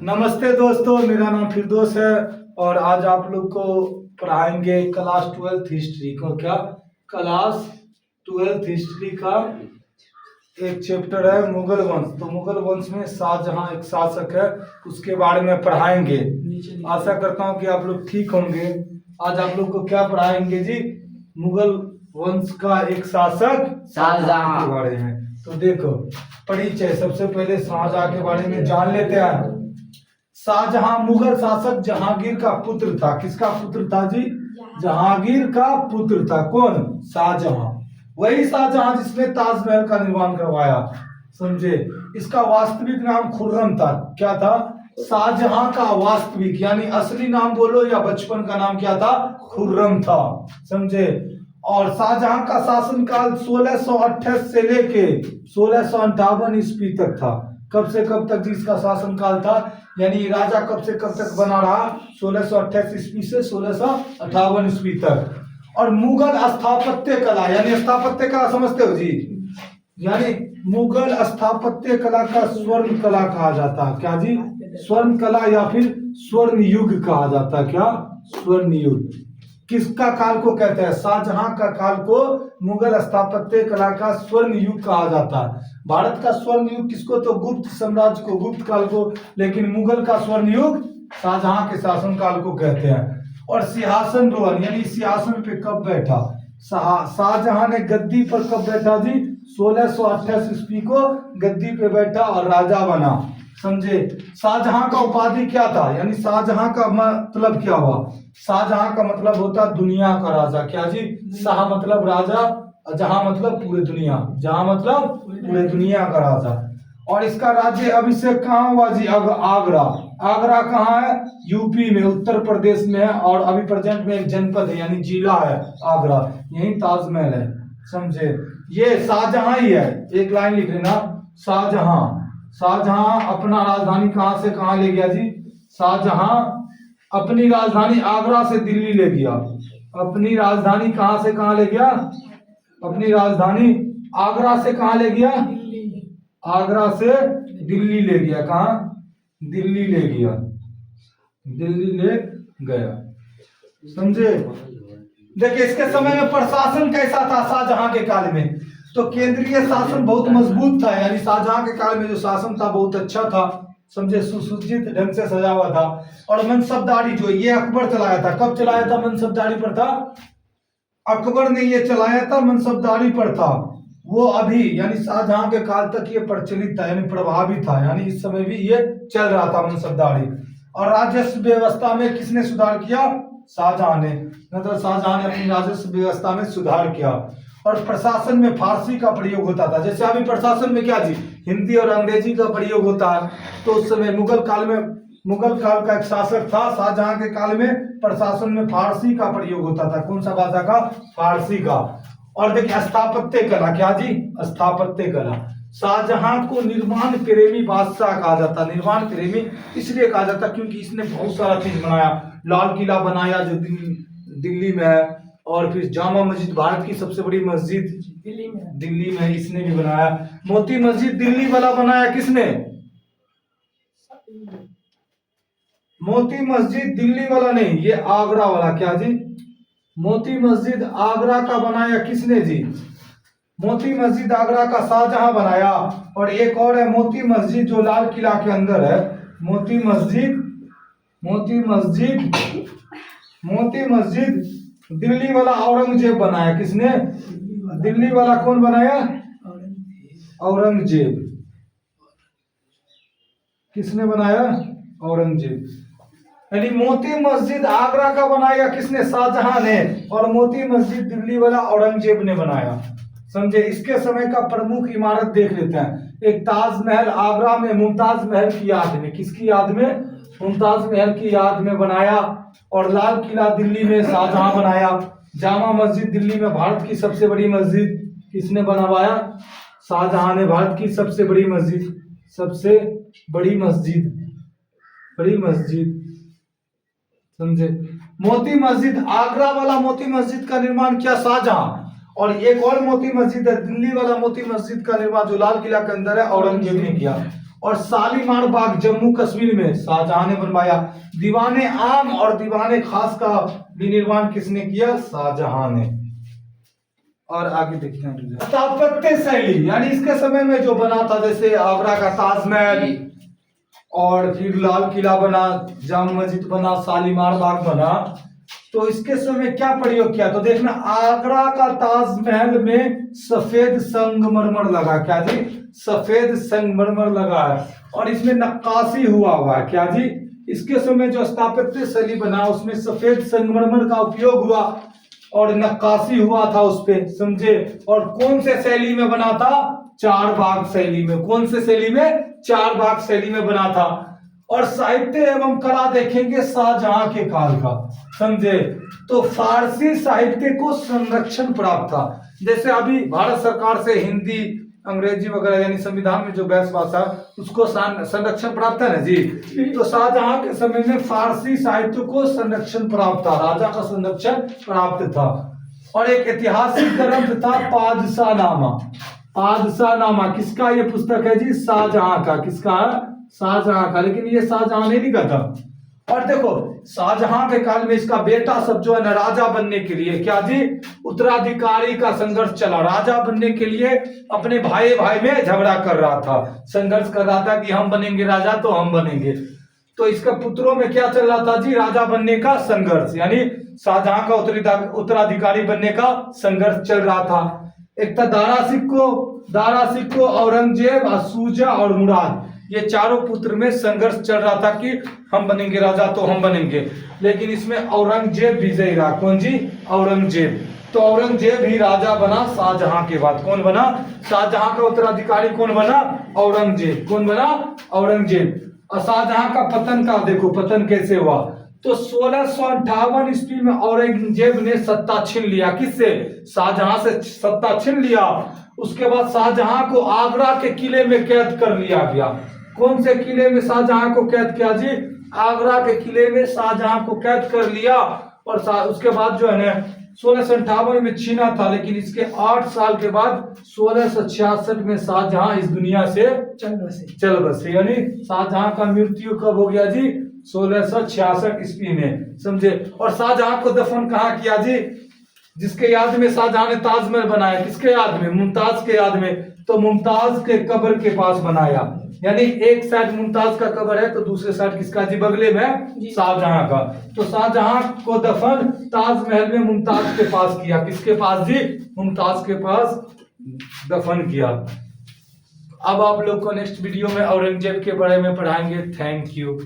नमस्ते दोस्तों, मेरा नाम फिरदौस है और आज आप लोग को पढ़ाएंगे क्लास 12th हिस्ट्री को। क्या क्लास 12th हिस्ट्री का एक चैप्टर है मुगल वंश। तो मुगल वंश में शाहजहां एक शासक है, उसके बारे में पढ़ाएंगे। आशा करता हूं कि आप लोग ठीक होंगे। आज आप लोग को क्या पढ़ाएंगे जी? मुगल वंश का एक शासक शाहजहां के बारे में। तो देखो, परिचय सबसे पहले शाहजहां के बारे में जान लेते हैं। शाहजहां मुगल शासक जहांगीर का पुत्र था। किसका पुत्र था जी? जहांगीर का पुत्र था। कौन? शाहजहां। वही शाहजहां जिसने ताजमहल का निर्माण करवाया। समझे? इसका वास्तविक नाम खुर्रम था। क्या था? शाहजहां का वास्तविक यानी असली नाम बोलो या बचपन का नाम क्या था? खुर्रम था। समझे? और शाहजहां का शासनकाल 1628 से लेके 1658 ईस्वी तक था। कब से कब तक जिसका शासनकाल था? यानी राजा कब से कब तक बना रहा? 1628 ईस्वी से 1658 ईस्वी तक। और मुगल स्थापत्य कला, यानी स्थापत्य कला समझते हो जी? यानी मुगल स्थापत्य कला का स्वर्ण कला कहा जाता है। क्या जी? स्वर्ण कला या फिर स्वर्ण युग कहा जाता है। क्या? स्वर्ण युग। किसका काल को कहते हैं? शाहजहां का काल को मुगल स्थापत्य कला का स्वर्ण युग कहा जाता है। भारत का स्वर्ण युग किसको? तो गुप्त साम्राज्य को, गुप्त काल को। लेकिन मुगल का स्वर्ण युग शाहजहां के शासन काल को कहते हैं। और सिंहासन रोहन यानी सिंहासन पे कब बैठा? शाहजहां ने गद्दी पर कब बैठा जी? 1628 ईस्वी को गद्दी पे बैठा और राजा बना। समझे? शाहजहां का उपाधि क्या था? यानी शाहजहां का मतलब क्या हुआ? शाहजहां का मतलब होता दुनिया का राजा। क्या जी? शाह मतलब राजा, जहां मतलब पूरे दुनिया, जहां मतलब पूरे दुनिया का राजा। और इसका राज्य अभिषेक कहाँ हुआ जी? आगरा। आगरा कहाँ है? यूपी में, उत्तर प्रदेश में है। और अभी प्रेजेंट में एक जनपद है यानी जिला है आगरा। यही ताजमहल है। समझे? ये शाहजहां ही है। एक लाइन लिख लेना, शाहजहां। शाहजहां अपना राजधानी कहां से कहां ले गया जी? शाहजहां अपनी राजधानी आगरा से दिल्ली ले गया। अपनी राजधानी कहां से कहां ले गया? अपनी राजधानी आगरा से कहां ले गया? आगरा से दिल्ली ले गया। कहां? दिल्ली ले गया। दिल्ली ले गया। समझे? देखिए, इसके समय में प्रशासन कैसा था शाहजहां के काल में? तो केंद्रीय शासन बहुत मजबूत था। यानी शाहजहां के काल में जो शासन था बहुत अच्छा था। समझे? सुसज्जित ढंग से सजा हुआ था। और मनसबदारी जो ये अकबर चलाया था। कब चलाया था? मनसबदारी पर था। अकबर ने ये चलाया था, मनसबदारी पर था वो। अभी यानी शाहजहां के काल तक ये प्रचलित था, यानी प्रभावी था। यानी इस समय भी ये चल रहा था मनसबदारी। और राजस्व व्यवस्था में किसने सुधार किया? शाहजहां ने। मतलब शाहजहां ने अपनी राजस्व व्यवस्था में सुधार किया। और प्रशासन में फारसी का प्रयोग होता था। जैसे अभी प्रशासन में क्या जी? हिंदी और अंग्रेजी का प्रयोग होता है। तो उस समय मुगल काल का एक शासक था, शाहजहां के काल में प्रशासन में फारसी का प्रयोग होता था। कौन सा भाषा का? फारसी का। और देखिए, स्थापत्य कला। क्या जी? स्थापत्य कला। शाहजहां को निर्माण प्रेमी बादशाह कहा जाता। निर्माण प्रेमी इसलिए कहा जाता क्योंकि इसने बहुत सारा चीज बनाया। लाल किला बनाया जो दिल्ली में है। और फिर जामा मस्जिद, भारत की सबसे बड़ी मस्जिद दिल्ली में इसने भी बनाया। मोती मस्जिद दिल्ली वाला बनाया किसने? मोती मस्जिद दिल्ली वाला नहीं, ये आगरा वाला। क्या जी? मोती मस्जिद आगरा का बनाया किसने जी? मोती मस्जिद आगरा का शाहजहां बनाया। और एक और है मोती मस्जिद जो लाल किला के अंदर है। मोती मस्जिद दिल्ली वाला औरंगजेब बनाया। किसने? दिल्ली वाला कौन बनाया? औरंगजेब। किसने बनाया? औरंगजेब। यानी मोती मस्जिद आगरा का बनाया किसने? शाहजहां ने। और मोती मस्जिद दिल्ली वाला औरंगजेब ने बनाया। समझे? इसके समय का प्रमुख इमारत देख लेते हैं। एक ताजमहल आगरा में मुमताज महल की याद में। किसकी याद में? मुमताज महल की याद में बनाया। और लाल किला दिल्ली में शाहजहां बनाया। जामा मस्जिद दिल्ली में भारत की सबसे बड़ी मस्जिद किसने बनवाया? शाहजहां ने। भारत की सबसे बड़ी मस्जिद। समझे? मोती मस्जिद आगरा वाला मोती मस्जिद का निर्माण किया शाहजहां। और एक और मोती मस्जिद है दिल्ली वाला मोती मस्जिद का निर्माण जो लाल किला के अंदर है, औरंगजेब ने किया। और शालीमार बाग जम्मू कश्मीर में शाहजहां ने बनवाया। दीवाने आम और दीवाने खास का विनिर्माण किसने किया? शाहजहां ने। और आगे देखते हैं स्थापत्य शैली, यानी इसके समय में जो बना था, जैसे आगरा का ताजमहल और फिर लाल किला बना, जामा मस्जिद बना, शालीमार बाग बना, तो इसके समय क्या प्रयोग किया? तो देखना, आगरा का ताजमहल में सफेद संगमरमर लगा। क्या जी? सफेद संगमरमर लगा है और इसमें नक्काशी हुआ है। क्या जी? इसके समय जो स्थापत्य शैली बना उसमें सफेद संगमरमर का उपयोग हुआ और नक्काशी हुआ था उस पे, समझे? और कौन से शैली में बना था? चार बाग शैली में। कौन से शैली में? चार बाग शैली में बना था। और साहित्य एवं कला देखेंगे शाहजहां के काल का, समझे? तो फारसी साहित्य को संरक्षण प्राप्त था। जैसे अभी भारत सरकार से हिंदी, अंग्रेजी वगैरह यानी संविधान में जो बेस्ट भाषा उसको संरक्षण प्राप्त है ना जी। तो शाहजहां के समय में फारसी साहित्य को संरक्षण प्राप्त था, राजा का संरक्षण प्राप्त था। और एक ऐतिहासिक ग्रंथ था पादशाहनामा। पादशाहनामा किसका? ये पुस्तक है जी शाहजहां का। किसका? शाहजहां का। लेकिन ये शाहजहां ने लिखा था। और देखो, शाहजहां के काल में इसका बेटा सब जो है ना, राजा बनने के लिए, क्या जी, उत्तराधिकारी का संघर्ष चला। राजा बनने के लिए अपने भाई में झगड़ा कर रहा था, संघर्ष कर रहा था कि हम बनेंगे राजा तो हम बनेंगे। तो इसका पुत्रों में क्या चल रहा था जी? राजा बनने का संघर्ष, यानी शाहजहां का उत्तराधिकारी बनने का संघर्ष चल रहा था। एक था दारा सिक्को, औरंगजेब, शुजा और मुराद, ये चारों पुत्र में संघर्ष चल रहा था कि हम बनेंगे राजा तो हम बनेंगे। लेकिन इसमें औरंगजेब विजयी रहा। कौन जी? औरंगजेब। तो औरंगजेब ही राजा बना शाहजहां के बाद। कौन बना? शाहजहां का उत्तराधिकारी कौन बना? औरंगजेब। कौन बना? औरंगजेब। और शाहजहां का पतन का देखो, पतन कैसे हुआ। तो 1658 ईस्वी में औरंगजेब ने सत्ता छीन लिया। किससे? शाहजहां से सत्ता छीन लिया। उसके बाद शाहजहां को आगरा के किले में कैद कर लिया गया। कौन से किले में शाहजहां को कैद किया जी? आगरा के किले में शाहजहां को कैद कर लिया। और उसके बाद जो है ना 1658 में छीना था, लेकिन इसके 8 साल के बाद 1666 में शाहजहां इस दुनिया से चल बसे। यानी शाहजहां का मृत्यु कब हो गया जी? 1666 ईस्वी में, समझे? और शाहजहां को दफन कहाँ किया जी? जिसके याद में शाहजहां ने ताजमहल बनाया, किसके याद में? मुमताज के याद में। तो मुमताज के कब्र के पास बनाया, यानी एक साइड मुमताज का कब्र है तो दूसरे साइड किसका जी? बगले में शाहजहां का। तो शाहजहां को दफन ताजमहल में मुमताज के पास किया। किसके पास जी? मुमताज के पास दफन किया। अब आप लोग को नेक्स्ट वीडियो में औरंगजेब के बारे में पढ़ाएंगे। Thank you.